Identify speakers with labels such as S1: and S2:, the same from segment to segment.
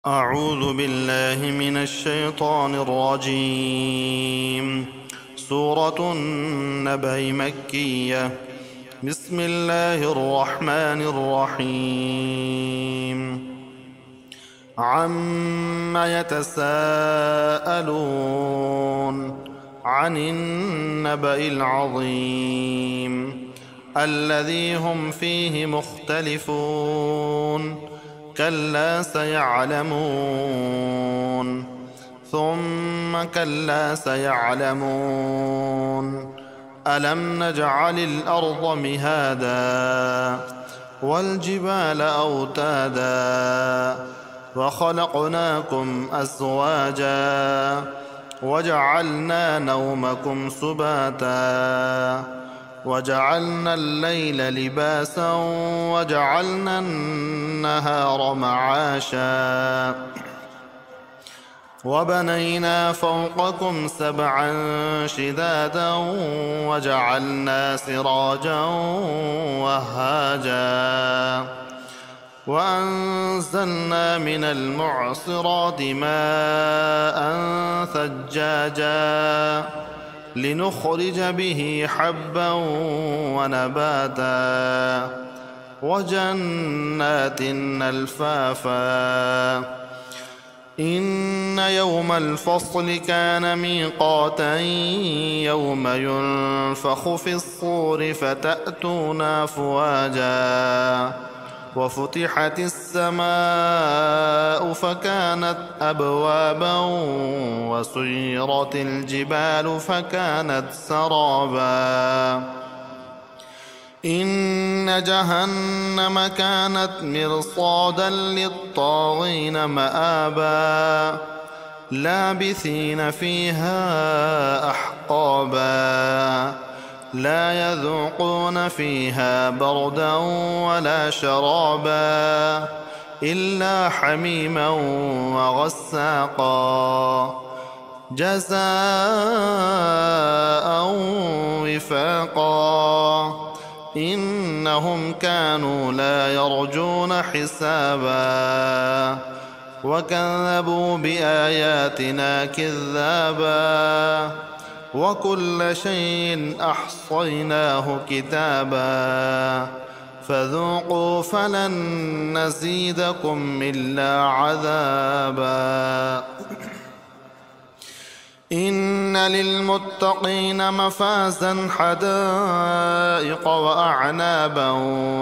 S1: أعوذ بالله من الشيطان الرجيم. سورة النبأ مكية. بسم الله الرحمن الرحيم. عم يتساءلون عن النبأ العظيم الذي هم فيه مختلفون. كلا سيعلمون ثم كلا سيعلمون. ألم نجعل الأرض مهادا والجبال أوتادا وخلقناكم أزواجا وجعلنا نومكم سباتا وجعلنا الليل لباسا وجعلنا النهار معاشا وبنينا فوقكم سبعا شدادا وجعلنا سراجا وهاجا وأنزلنا من المعصرات ماء ثجاجا لنخرج به حبا ونباتا وجنات ألفافا. إن يوم الفصل كان ميقاتا يوم ينفخ في الصور فتأتون أفواجا وفتحت السماء فكانت أبوابا وسيرت الجبال فكانت سرابا. إن جهنم كانت مرصادا للطاغين مآبا لابثين فيها أحقابا لا يذوقون فيها بردا ولا شرابا إلا حميما وغساقا جزاء وفاقا. إنهم كانوا لا يرجون حسابا وكذبوا بآياتنا كذابا وكل شيء أحصيناه كتابا فذوقوا فلن نزيدكم إلا عذابا. إن للمتقين مفازا حدائق وأعنابا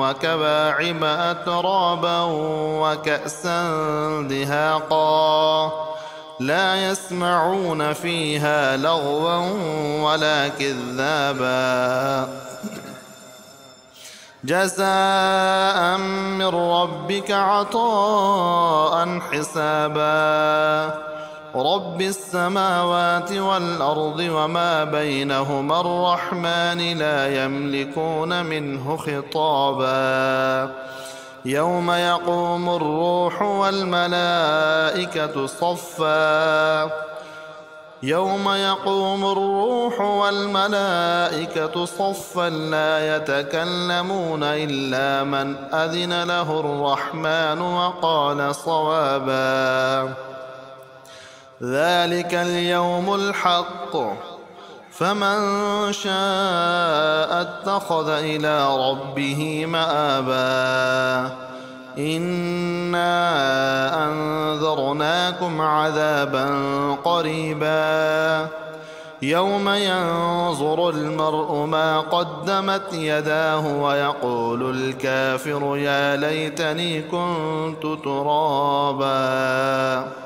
S1: وكواعب أترابا وكأسا دهاقا لا يسمعون فيها لغوا ولا كذابا جزاء من ربك عطاء حسابا. رب السماوات والأرض وما بينهما الرحمن لا يملكون منه خطابا. يوم يقوم الروح والملائكة صفا لا يتكلمون إلا من أذن له الرحمن وقال صوابا. ذلك اليوم الحق فمن شاء اتخذ إلى ربه مآبا. إنا أنذرناكم عذابا قريبا يوم ينظر المرء ما قدمت يداه ويقول الكافر يا ليتني كنت ترابا.